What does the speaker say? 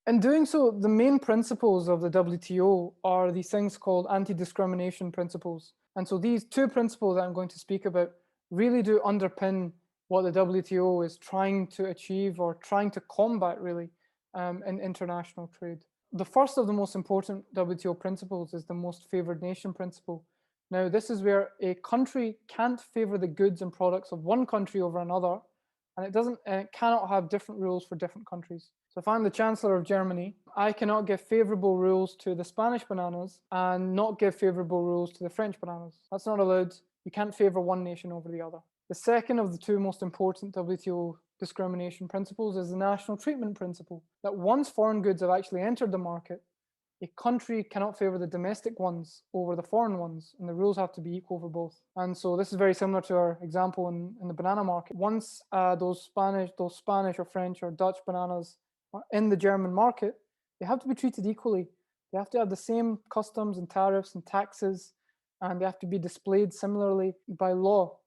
In doing so, the main principles of the WTO are these things called anti-discrimination principles. And so these two principles that I'm going to speak about really do underpin what the WTO is trying to achieve or trying to combat, really, in international trade. The first of the most important WTO principles is the most favored nation principle. Now, this is where a country can't favor the goods and products of one country over another, and it cannot have different rules for different countries. So if I'm the Chancellor of Germany, I cannot give favorable rules to the Spanish bananas and not give favorable rules to the French bananas. That's not allowed. You can't favor one nation over the other. The second of the two most important WTO discrimination principles is the national treatment principle, that once foreign goods have actually entered the market, a country cannot favor the domestic ones over the foreign ones, and the rules have to be equal for both. And so this is very similar to our example in the banana market. Once those Spanish or French or Dutch bananas are in the German market, they have to be treated equally. They have to have the same customs and tariffs and taxes, and they have to be displayed similarly by law.